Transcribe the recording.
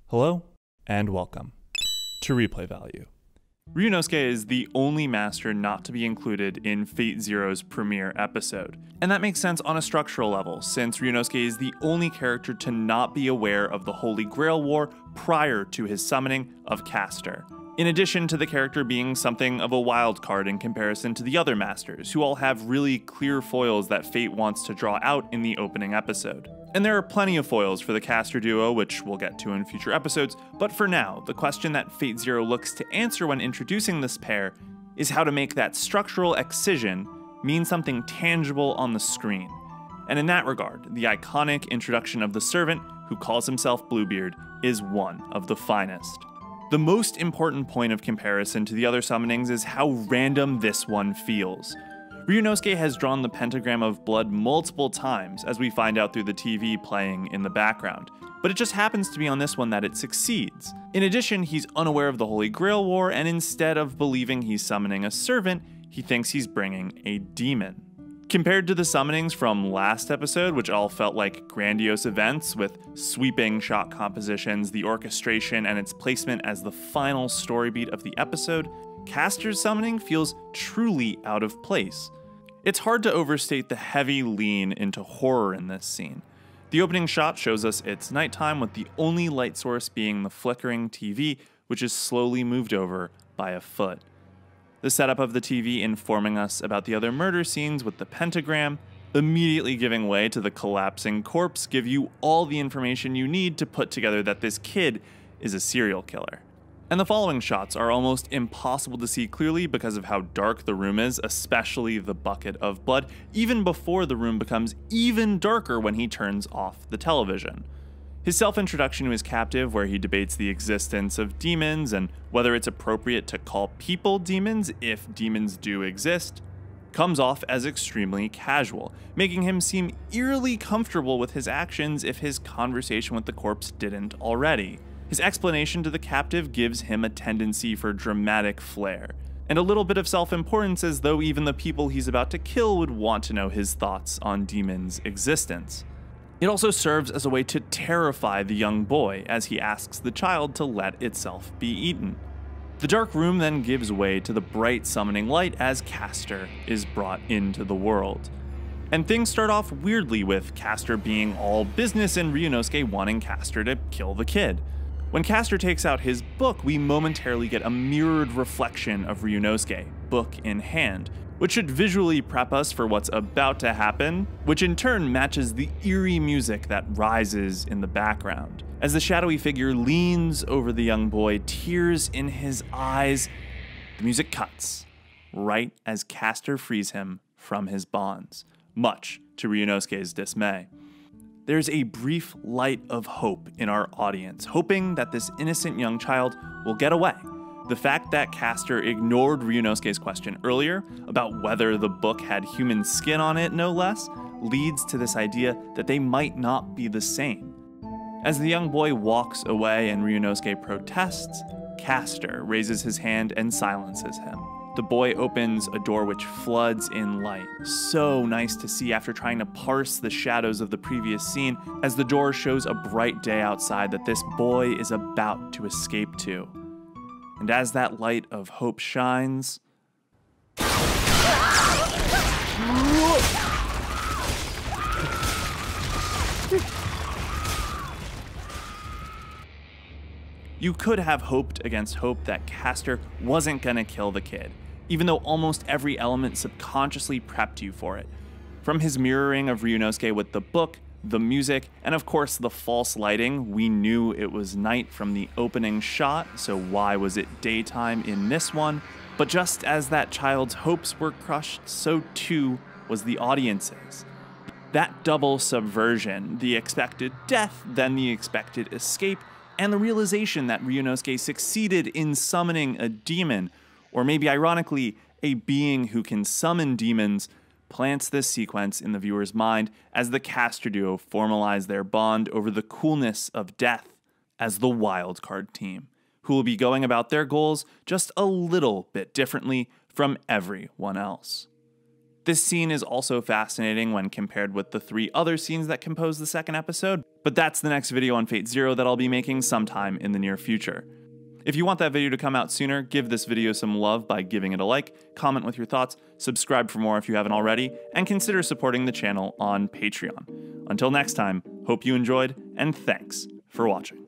Hello, and welcome to Replay Value. Ryunosuke is the only master not to be included in Fate Zero's premiere episode. And that makes sense on a structural level, since Ryunosuke is the only character to not be aware of the Holy Grail War prior to his summoning of Castor. In addition to the character being something of a wild card in comparison to the other masters, who all have really clear foils that Fate wants to draw out in the opening episode. And there are plenty of foils for the Castor duo, which we'll get to in future episodes, but for now, the question that Fate Zero looks to answer when introducing this pair is how to make that structural excision mean something tangible on the screen. And in that regard, the iconic introduction of the servant, who calls himself Bluebeard, is one of the finest. The most important point of comparison to the other summonings is how random this one feels. Ryunosuke has drawn the pentagram of blood multiple times, as we find out through the TV playing in the background, but it just happens to be on this one that it succeeds. In addition, he's unaware of the Holy Grail War, and instead of believing he's summoning a servant, he thinks he's bringing a demon. Compared to the summonings from last episode, which all felt like grandiose events with sweeping shot compositions, the orchestration, and its placement as the final story beat of the episode, Castor's summoning feels truly out of place. It's hard to overstate the heavy lean into horror in this scene. The opening shot shows us it's nighttime, with the only light source being the flickering TV, which is slowly moved over by a foot. The setup of the TV informing us about the other murder scenes with the pentagram, immediately giving way to the collapsing corpse, give you all the information you need to put together that this kid is a serial killer. And the following shots are almost impossible to see clearly because of how dark the room is, especially the bucket of blood, even before the room becomes even darker when he turns off the television. His self-introduction to his captive, where he debates the existence of demons and whether it's appropriate to call people demons if demons do exist, comes off as extremely casual, making him seem eerily comfortable with his actions if his conversation with the corpse didn't already. His explanation to the captive gives him a tendency for dramatic flair, and a little bit of self-importance, as though even the people he's about to kill would want to know his thoughts on demons' existence. It also serves as a way to terrify the young boy as he asks the child to let itself be eaten. The dark room then gives way to the bright summoning light as Castor is brought into the world. And things start off weirdly, with Castor being all business and Ryunosuke wanting Castor to kill the kid. When Castor takes out his book, we momentarily get a mirrored reflection of Ryunosuke, book in hand, which should visually prep us for what's about to happen, which in turn matches the eerie music that rises in the background. As the shadowy figure leans over the young boy, tears in his eyes, the music cuts, right as Castor frees him from his bonds, much to Ryunosuke's dismay. There's a brief light of hope in our audience, hoping that this innocent young child will get away. The fact that Castor ignored Ryunosuke's question earlier about whether the book had human skin on it, no less, leads to this idea that they might not be the same. As the young boy walks away and Ryunosuke protests, Castor raises his hand and silences him. The boy opens a door which floods in light. So nice to see after trying to parse the shadows of the previous scene, as the door shows a bright day outside that this boy is about to escape to. And as that light of hope shines, you could have hoped against hope that Castor wasn't gonna kill the kid, even though almost every element subconsciously prepped you for it. From his mirroring of Ryunosuke with the book, the music, and of course the false lighting, we knew it was night from the opening shot, so why was it daytime in this one? But just as that child's hopes were crushed, so too was the audience's. That double subversion, the expected death, then the expected escape, and the realization that Ryunosuke succeeded in summoning a demon, or maybe ironically, a being who can summon demons, plants this sequence in the viewer's mind as the Castor duo formalize their bond over the coolness of death as the wildcard team, who will be going about their goals just a little bit differently from everyone else. This scene is also fascinating when compared with the 3 other scenes that compose the second episode, but that's the next video on Fate Zero that I'll be making sometime in the near future. If you want that video to come out sooner, give this video some love by giving it a like, comment with your thoughts, subscribe for more if you haven't already, and consider supporting the channel on Patreon. Until next time, hope you enjoyed, and thanks for watching.